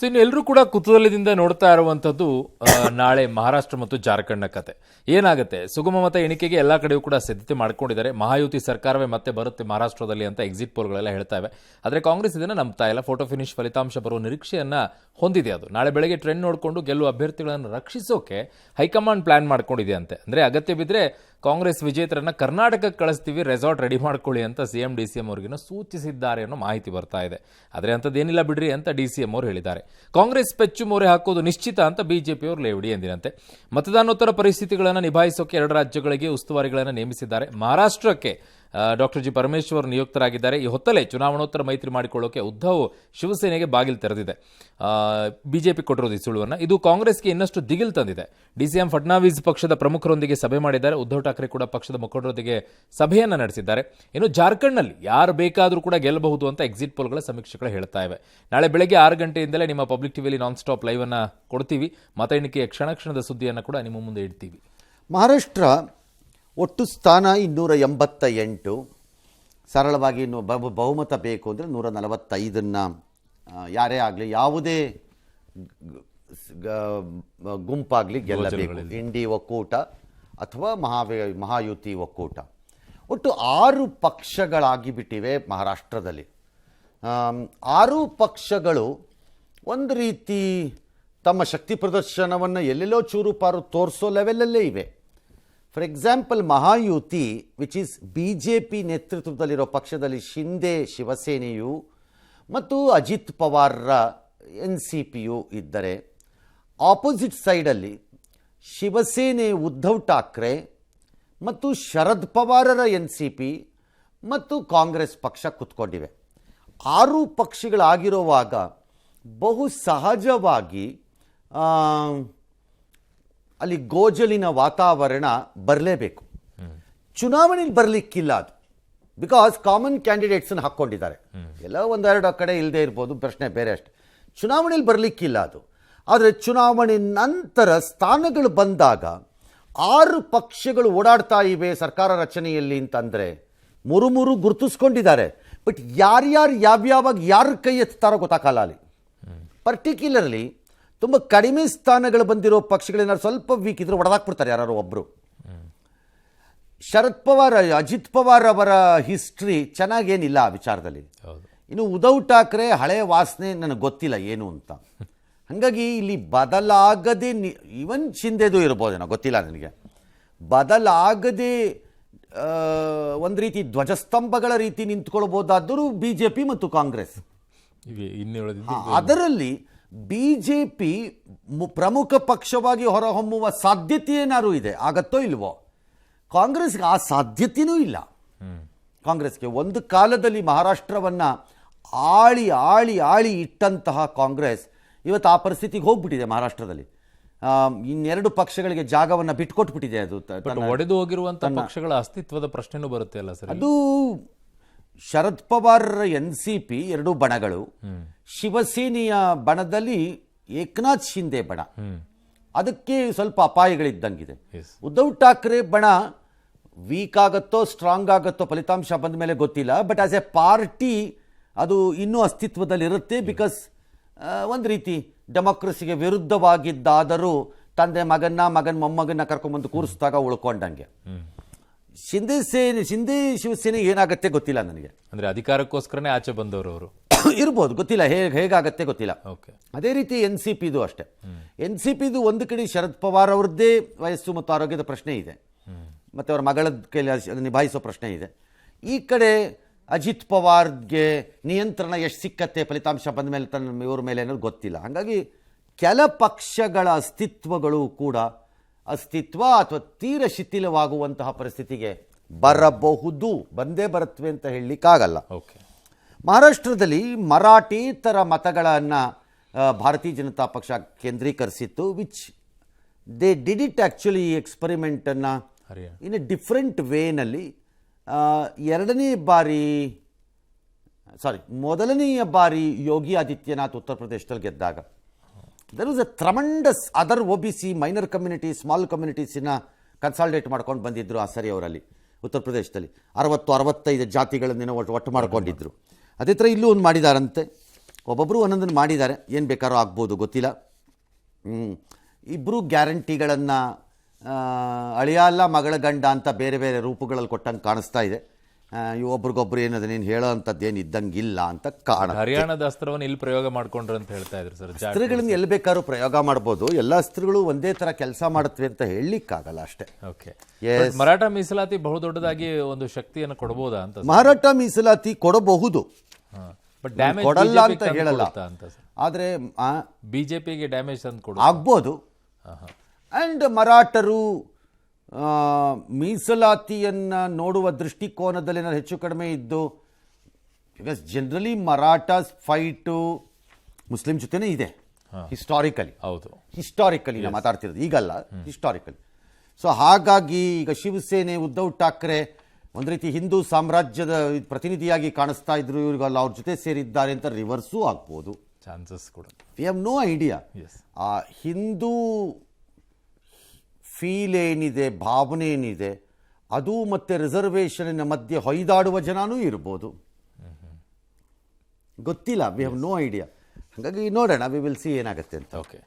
So ಇನ್ನು ಎಲ್ಲರೂ ಕೂಡ ಕುತೂಹಲದಿಂದ ನೋಡ್ತಾ ಇರುವಂತದ್ದು ನಾಳೆ ಮಹಾರಾಷ್ಟ್ರ ಮತ್ತು ಜಾರ್ಖಂಡ್ನ ಕತೆ ಏನಾಗುತ್ತೆ. ಸುಗಮ ಮತ ಎಣಿಕೆಗೆ ಎಲ್ಲಾ ಕಡೆಯೂ ಕೂಡ ಸಿದ್ಧತೆ ಮಾಡ್ಕೊಂಡಿದ್ದಾರೆ. ಮಹಾಯುತಿ ಸರ್ಕಾರವೇ ಮತ್ತೆ ಬರುತ್ತೆ ಮಹಾರಾಷ್ಟ್ರದಲ್ಲಿ ಅಂತ ಎಕ್ಸಿಟ್ ಪೋಲ್ಗಳೆಲ್ಲ ಹೇಳ್ತಾ ಇವೆ. ಆದರೆ ಕಾಂಗ್ರೆಸ್ ಇದನ್ನ ನಂಬ್ತಾ ಇಲ್ಲ. ಫೋಟೋ ಫಿನಿಶ್ ಫಲಿತಾಂಶ ಬರುವ ನಿರೀಕ್ಷೆಯನ್ನ ಹೊಂದಿದೆ. ಅದು ನಾಳೆ ಬೆಳಗ್ಗೆ ಟ್ರೆಂಡ್ ನೋಡಿಕೊಂಡು ಗೆಲ್ಲುವ ಅಭ್ಯರ್ಥಿಗಳನ್ನು ರಕ್ಷಿಸೋಕೆ ಹೈಕಮಾಂಡ್ ಪ್ಲಾನ್ ಮಾಡ್ಕೊಂಡಿದೆ ಅಂತೆ. ಅಂದ್ರೆ ಅಗತ್ಯ ಬಿದ್ದರೆ ಕಾಂಗ್ರೆಸ್ ವಿಜೇತರನ್ನ ಕರ್ನಾಟಕಕ್ಕೆ ಕಳಿಸ್ತೀವಿ, ರೆಸಾರ್ಟ್ ರೆಡಿ ಮಾಡ್ಕೊಳ್ಳಿ ಅಂತ ಸಿಎಂ ಡಿಸಿಎಂ ಅವರಿಗೂ ಸೂಚಿಸಿದ್ದಾರೆ ಅನ್ನೋ ಮಾಹಿತಿ ಬರ್ತಾ ಇದೆ. ಆದರೆ ಅಂಥದ್ದೇನಿಲ್ಲ ಬಿಡ್ರಿ ಅಂತ ಡಿಸಿಎಂ ಅವರು ಹೇಳಿದ್ದಾರೆ. ಕಾಂಗ್ರೆಸ್ ಪೆಚ್ಚು ಮೊರೆ ಹಾಕೋದು ನಿಶ್ಚಿತ ಅಂತ ಬಿಜೆಪಿಯವರು ಲೇವಡಿ ಎಂದಿನಂತೆ. ಮತದಾನೋತ್ತರ ಪರಿಸ್ಥಿತಿಗಳನ್ನು ನಿಭಾಯಿಸೋಕೆ 2 ರಾಜ್ಯಗಳಿಗೆ ಉಸ್ತುವಾರಿಗಳನ್ನು ನೇಮಿಸಿದ್ದಾರೆ. ಮಹಾರಾಷ್ಟ್ರಕ್ಕೆ ಡಾಕ್ಟರ್ ಜಿ ಪರಮೇಶ್ವರ್ ನಿಯುಕ್ತರಾಗಿದ್ದಾರೆ. ಈ ಹೊತ್ತಲೇ ಚುನಾವಣೋತ್ತರ ಮೈತ್ರಿ ಮಾಡಿಕೊಳ್ಳೋಕೆ ಉದ್ಧವ್ ಶಿವಸೇನೆಗೆ ಬಾಗಿಲು ತೆರೆದಿದೆ. ಬಿಜೆಪಿ ಕೊಟ್ಟಿರೋದು ಈ ಸುಳುವನ್ನು. ಇದು ಕಾಂಗ್ರೆಸ್ಗೆ ಇನ್ನಷ್ಟು ದಿಗಿಲ್ ತಂದಿದೆ. ಡಿಸಿಎಂ ಫಡ್ನವೀಸ್ ಪಕ್ಷದ ಪ್ರಮುಖರೊಂದಿಗೆ ಸಭೆ ಮಾಡಿದ್ದಾರೆ. ಉದ್ಧವ್ ಠಾಕ್ರೆ ಕೂಡ ಪಕ್ಷದ ಮುಖಂಡರೊಂದಿಗೆ ಸಭೆಯನ್ನು ನಡೆಸಿದ್ದಾರೆ. ಇನ್ನು ಜಾರ್ಖಂಡ್ನಲ್ಲಿ ಯಾರು ಬೇಕಾದರೂ ಕೂಡ ಗೆಲ್ಲಬಹುದು ಅಂತ ಎಕ್ಸಿಟ್ ಪೋಲ್ಗಳ ಸಮೀಕ್ಷೆಗಳು ಹೇಳ್ತಾ ಇವೆ. ನಾಳೆ ಬೆಳಗ್ಗೆ 6 ಗಂಟೆಯಿಂದಲೇ ನಿಮ್ಮ ಪಬ್ಲಿಕ್ ಟಿವಿಯಲ್ಲಿ ನಾನ್ ಸ್ಟಾಪ್ ಲೈವ್ ಅನ್ನು ಕೊಡ್ತೀವಿ. ಮತ ಎಣಿಕೆಯ ಕ್ಷಣ ಕ್ಷಣದ ಸುದ್ದಿಯನ್ನು ಕೂಡ ನಿಮ್ಮ ಮುಂದೆ ಇಡ್ತೀವಿ. ಮಹಾರಾಷ್ಟ್ರ ಒಟ್ಟು ಸ್ಥಾನ 288. ಸರಳವಾಗಿ ಇನ್ನು ಬಹುಮತ ಬೇಕು ಅಂದರೆ 145 ಯಾರೇ ಆಗಲಿ, ಯಾವುದೇ ಗುಂಪಾಗಲಿ ಗೆಲ್ಲಬೇಕು. ಇಂಡಿ ಒಕ್ಕೂಟ ಅಥವಾ ಮಹಾಯುತಿ ಒಕ್ಕೂಟ. ಒಟ್ಟು 6 ಪಕ್ಷಗಳಾಗಿಬಿಟ್ಟಿವೆ ಮಹಾರಾಷ್ಟ್ರದಲ್ಲಿ. 6 ಪಕ್ಷಗಳು ಒಂದು ರೀತಿ ತಮ್ಮ ಶಕ್ತಿ ಪ್ರದರ್ಶನವನ್ನು ಎಲ್ಲೆಲ್ಲೋ ಚೂರುಪಾರು ತೋರಿಸೋ ಲೆವೆಲಲ್ಲೇ ಇವೆ. For example, Mahayuti which is BJP ನೇತೃತ್ವದಲ್ಲಿರೋ ಪಕ್ಷದಲ್ಲಿ ಶಿಂದೆ ಶಿವಸೇನೆಯು ಮತ್ತು ಅಜಿತ್ ಪವಾರ್ರ NCPಯು ಇದ್ದರೆ, ಆಪೋಸಿಟ್ ಸೈಡಲ್ಲಿ ಶಿವಸೇನೆ ಉದ್ಧವ್ ಠಾಕ್ರೆ ಮತ್ತು ಶರದ್ ಪವಾರರ NCP ಮತ್ತು ಕಾಂಗ್ರೆಸ್ ಪಕ್ಷ ಕುತ್ಕೊಂಡಿವೆ. 6 ಪಕ್ಷಗಳಾಗಿರುವಾಗ ಬಹು ಸಹಜವಾಗಿ ಅಲ್ಲಿ ಗೋಜಲಿನ ವಾತಾವರಣ ಬರಲೇಬೇಕು. ಚುನಾವಣೆಯಲ್ಲಿ ಬರಲಿಕ್ಕಿಲ್ಲ ಅದು, ಬಿಕಾಸ್ ಕಾಮನ್ ಕ್ಯಾಂಡಿಡೇಟ್ಸನ್ನು ಹಾಕ್ಕೊಂಡಿದ್ದಾರೆ. ಎಲ್ಲ 1-2 ಕಡೆ ಇಲ್ಲದೆ ಇರ್ಬೋದು, ಪ್ರಶ್ನೆ ಬೇರೆ ಅಷ್ಟೆ. ಚುನಾವಣೆಯಲ್ಲಿ ಬರಲಿಕ್ಕಿಲ್ಲ ಅದು. ಆದರೆ ಚುನಾವಣೆ ನಂತರ ಸ್ಥಾನಗಳು ಬಂದಾಗ 6 ಪಕ್ಷಗಳು ಓಡಾಡ್ತಾ ಇವೆ ಸರ್ಕಾರ ರಚನೆಯಲ್ಲಿ ಅಂತಂದರೆ 3 ಗುರುತಿಸ್ಕೊಂಡಿದ್ದಾರೆ. ಬಟ್ ಯಾರ್ಯಾರು ಯಾವ್ಯಾವಾಗ ಯಾರು ಕೈ ಎತ್ತಾರೋ ಗೊತ್ತಾಗಲ್ಲ ಅಲ್ಲಿ. ಪರ್ಟಿಕ್ಯುಲರ್ಲಿ ತುಂಬ ಕಡಿಮೆ ಸ್ಥಾನಗಳು ಬಂದಿರೋ ಪಕ್ಷಗಳೇನಾದ್ರು ಸ್ವಲ್ಪ ವೀಕ್ ಇದ್ರೆ ಹೊಡೆದಾಕ್ಬಿಡ್ತಾರೆ ಯಾರು ಒಬ್ಬರು. ಶರದ್ ಪವಾರ್, ಅಜಿತ್ ಪವಾರ್ ಅವರ ಹಿಸ್ಟ್ರಿ ಚೆನ್ನಾಗೇನಿಲ್ಲ ಆ ವಿಚಾರದಲ್ಲಿ. ಇನ್ನು ಉದ್ಧವ್ ಠಾಕ್ರೆ ಹಳೆಯ ವಾಸನೆ ನನಗೆ ಗೊತ್ತಿಲ್ಲ ಏನು ಅಂತ. ಹಾಗಾಗಿ ಇಲ್ಲಿ ಬದಲಾಗದೆ, ಈವನ್ ಶಿಂದೆದು ಇರ್ಬೋದೇನೋ ಗೊತ್ತಿಲ್ಲ ನನಗೆ, ಬದಲಾಗದೆ ಒಂದು ರೀತಿ ಧ್ವಜಸ್ತಂಭಗಳ ರೀತಿ ನಿಂತ್ಕೊಳ್ಬೋದಾದರೂ BJP ಮತ್ತು ಕಾಂಗ್ರೆಸ್. ಅದರಲ್ಲಿ BJP ಪ್ರಮುಖ ಪಕ್ಷವಾಗಿ ಹೊರಹೊಮ್ಮುವ ಸಾಧ್ಯತೆ ಏನಾದ್ರು ಇದೆ, ಆಗತ್ತೋ ಇಲ್ವೋ? ಕಾಂಗ್ರೆಸ್ಗೆ ಆ ಸಾಧ್ಯತೆಯೂ ಇಲ್ಲ. ಕಾಂಗ್ರೆಸ್ಗೆ ಒಂದು ಕಾಲದಲ್ಲಿ ಮಹಾರಾಷ್ಟ್ರವನ್ನು ಆಳಿ ಆಳಿ ಆಳಿ ಇಟ್ಟಂತಹ ಕಾಂಗ್ರೆಸ್ ಇವತ್ತು ಆ ಪರಿಸ್ಥಿತಿಗೆ ಹೋಗ್ಬಿಟ್ಟಿದೆ. ಮಹಾರಾಷ್ಟ್ರದಲ್ಲಿ 2 ಪಕ್ಷಗಳಿಗೆ ಜಾಗವನ್ನು ಬಿಟ್ಕೊಟ್ಬಿಟ್ಟಿದೆ. ಅದು ಒಡೆದು ಹೋಗಿರುವಂತಹ ಪಕ್ಷಗಳ ಅಸ್ತಿತ್ವದ ಪ್ರಶ್ನೆನೂ ಬರುತ್ತೆ ಅಲ್ಲ ಸರ್. ಅದು ಶರದ್ ಪವಾರ್ NCP 2 ಬಣಗಳು, ಶಿವಸೇನೆಯ ಬಣದಲ್ಲಿ ಏಕನಾಥ್ ಶಿಂದೆ ಬಣ, ಅದಕ್ಕೆ ಸ್ವಲ್ಪ ಅಪಾಯಗಳಿದ್ದಂಗಿದೆ. ಉದ್ಧವ್ ಠಾಕ್ರೆ ಬಣ ವೀಕ್ ಆಗತ್ತೋ ಸ್ಟ್ರಾಂಗ್ ಆಗತ್ತೋ ಫಲಿತಾಂಶ ಬಂದ ಮೇಲೆ ಗೊತ್ತಿಲ್ಲ. ಬಟ್ ಆಸ್ ಎ ಪಾರ್ಟಿ ಅದು ಇನ್ನೂ ಅಸ್ತಿತ್ವದಲ್ಲಿ ಇರುತ್ತೆ. ಬಿಕಾಸ್ ಒಂದು ರೀತಿ ಡೆಮೋಕ್ರಸಿಗೆ ವಿರುದ್ಧವಾಗಿದ್ದಾದರೂ ತಂದೆ ಮಗನ ಮೊಮ್ಮಗನ್ನ ಕರ್ಕೊಂಡ್ಬಂದು ಕೂರಿಸಿದಾಗ ಉಳ್ಕೊಂಡಂಗೆ. ಶಿಂದೆ ಶಿವಸೇನೆ ಏನಾಗತ್ತೆ ಗೊತ್ತಿಲ್ಲ ನನಗೆ. ಅಂದ್ರೆ ಅಧಿಕಾರಕ್ಕೋಸ್ಕರನೇ ಆಚೆ ಬಂದವರು ಅವರು ಇರ್ಬೋದು, ಗೊತ್ತಿಲ್ಲ ಹೇಗಾಗತ್ತೆ ಗೊತ್ತಿಲ್ಲ. ಅದೇ ರೀತಿ NCPದು ಅಷ್ಟೇ. NCPದು ಒಂದು ಕಡೆ ಶರದ್ ಪವಾರ್ ಅವ್ರದ್ದೇ ವಯಸ್ಸು ಮತ್ತು ಆರೋಗ್ಯದ ಪ್ರಶ್ನೆ ಇದೆ, ಮತ್ತು ಅವರ ಮಗಳ ಕೈಲಿ ನಿಭಾಯಿಸೋ ಪ್ರಶ್ನೆ ಇದೆ. ಈ ಕಡೆ ಅಜಿತ್ ಪವಾರ್ಗೆ ನಿಯಂತ್ರಣ ಎಷ್ಟು ಸಿಕ್ಕತ್ತೆ ಫಲಿತಾಂಶ ಬಂದ ಮೇಲೆ ಇವ್ರ ಮೇಲೆ ಅನ್ನೋದು ಗೊತ್ತಿಲ್ಲ. ಹಾಗಾಗಿ ಕೆಲ ಪಕ್ಷಗಳ ಅಸ್ತಿತ್ವಗಳು ಕೂಡ ಅಸ್ತಿತ್ವ ಅಥವಾ ತೀರ ಶಿಥಿಲವಾಗುವಂತಹ ಪರಿಸ್ಥಿತಿಗೆ ಬರಬಹುದು, ಬಂದೇ ಬರುತ್ತವೆ ಅಂತ ಹೇಳಲಿಕ್ಕಾಗಲ್ಲ. ಮಹಾರಾಷ್ಟ್ರದಲ್ಲಿ ಮರಾಠೇತರ ಮತಗಳನ್ನು ಭಾರತೀಯ ಜನತಾ ಪಕ್ಷ ಕೇಂದ್ರೀಕರಿಸಿತ್ತು. Which they did it actually ಎಕ್ಸ್ಪರಿಮೆಂಟನ್ನು ಇನ್ ಎ ಡಿಫ್ರೆಂಟ್ ವೇನಲ್ಲಿ. ಮೊದಲನೆಯ ಬಾರಿ ಯೋಗಿ ಆದಿತ್ಯನಾಥ್ ಉತ್ತರ ಪ್ರದೇಶದಲ್ಲಿ ಗೆದ್ದಾಗ there was a tremendous other OBC minor communities, small ಕಮ್ಯುನಿಟೀಸಿನ ಕನ್ಸಾಲ್ಡೇಟ್ ಮಾಡ್ಕೊಂಡು ಬಂದಿದ್ದರು ಆ ಸರಿ ಅವರಲ್ಲಿ. ಉತ್ತರ ಪ್ರದೇಶದಲ್ಲಿ 60-65 ಜಾತಿಗಳನ್ನೇನೋ ಒಟ್ಟು ಮಾಡ್ಕೊಂಡಿದ್ರು. ಅದೇ ಥರ ಇಲ್ಲೂ ಒಂದು ಮಾಡಿದಾರಂತೆ. ಒಬ್ಬೊಬ್ಬರು ಒಂದೊಂದನ್ನು ಮಾಡಿದ್ದಾರೆ, ಏನು ಬೇಕಾದ್ರೂ ಆಗ್ಬೋದು ಗೊತ್ತಿಲ್ಲ. ಇಬ್ಬರು ಗ್ಯಾರಂಟಿಗಳನ್ನು ಅಳಿಯ ಅಲ್ಲ ಮಗಳ ಗಂಡ ಅಂತ ಬೇರೆ ಬೇರೆ ರೂಪಗಳಲ್ಲಿ ಕೊಟ್ಟಂಗೆ ಕಾಣಿಸ್ತಾ ಇದೆ. ಒಬ್ರಿಗೊಬ್ರು ಏನದು ನೀನು ಹೇಳೋ ಅಂಥದ್ದು ಏನು ಇದ್ದಂಗಿಲ್ಲ ಅಂತ ಕಾಣ. ಹರಿಯಾಣದ ಅಸ್ತ್ರವನ್ನು ಇಲ್ಲಿ ಪ್ರಯೋಗ ಮಾಡ್ಕೊಂಡ್ರು ಅಂತ ಹೇಳ್ತಾ ಇದ್ರು ಸರ್. ಅಸ್ತ್ರಗಳನ್ನ ಎಲ್ಲಿ ಬೇಕಾದ್ರೂ ಪ್ರಯೋಗ ಮಾಡ್ಬೋದು, ಎಲ್ಲ ಅಸ್ತ್ರಗಳು ಒಂದೇ ಥರ ಕೆಲಸ ಮಾಡುತ್ತವೆ ಅಂತ ಹೇಳಲಿಕ್ಕಾಗಲ್ಲ ಅಷ್ಟೇ. ಓಕೆ, ಮರಾಠ ಮೀಸಲಾತಿ ಬಹುದೊಡ್ಡದಾಗಿ ಒಂದು ಶಕ್ತಿಯನ್ನು ಕೊಡಬಹುದಾ ಅಂತ? ಮರಾಠ ಮೀಸಲಾತಿ ಕೊಡಬಹುದು, ಬಟ್ ಡ್ಯಾಮೇಜ್ ಕೊಡಲ್ಲ ಅಂತ ಹೇಳಲ್ಲ. ಆದರೆ ಬಿಜೆಪಿಗೆ ಡ್ಯಾಮೇಜ್ ಅಂತ ಕೊಡ ಆಗ್ಬೋದು. ಆ್ಯಂಡ್ ಮರಾಠರು ಮೀಸಲಾತಿಯನ್ನು ನೋಡುವ ದೃಷ್ಟಿಕೋನದಲ್ಲಿ ಏನಾದ್ರು ಹೆಚ್ಚು ಕಡಿಮೆ ಇದ್ದು, because generally Marathas fight Muslim ಜೊತೆನೇ ಇದೆ ಹಿಸ್ಟಾರಿಕಲಿ. ಹೌದು, ಹಿಸ್ಟಾರಿಕಲಿ ನಾವು ಮಾತಾಡ್ತಿರೋದು, ಈಗಲ್ಲ, ಹಿಸ್ಟಾರಿಕಲಿ. ಸೊ ಹಾಗಾಗಿ ಈಗ ಶಿವಸೇನೆ ಉದ್ಧವ್ ಠಾಕ್ರೆ ಒಂದು ರೀತಿ ಹಿಂದೂ ಸಾಮ್ರಾಜ್ಯದ ಪ್ರತಿನಿಧಿಯಾಗಿ ಕಾಣಿಸ್ತಾ ಇದ್ರು, ಇವ್ರಿಗೆಲ್ಲ ಅವ್ರ ಜೊತೆ ಸೇರಿದ್ದಾರೆ ಅಂತ ರಿವರ್ಸೂ ಆಗ್ಬೋದು, ಚಾನ್ಸಸ್ ಕೂಡ. We have no idea. ಆ ಹಿಂದೂ ಫೀಲ್ ಏನಿದೆ, ಭಾವನೆ ಏನಿದೆ, ಅದು ಮತ್ತು ರಿಸರ್ವೇಷನಿನ ಮಧ್ಯೆ ಹೊಯ್ದಾಡುವ ಜನನೂ ಇರ್ಬೋದು, ಗೊತ್ತಿಲ್ಲ. We have no idea. ಹಾಗಾಗಿ ನೋಡೋಣ, ವಿ ವಿಲ್ ಸಿ ಏನಾಗುತ್ತೆ ಅಂತ. ಓಕೆ.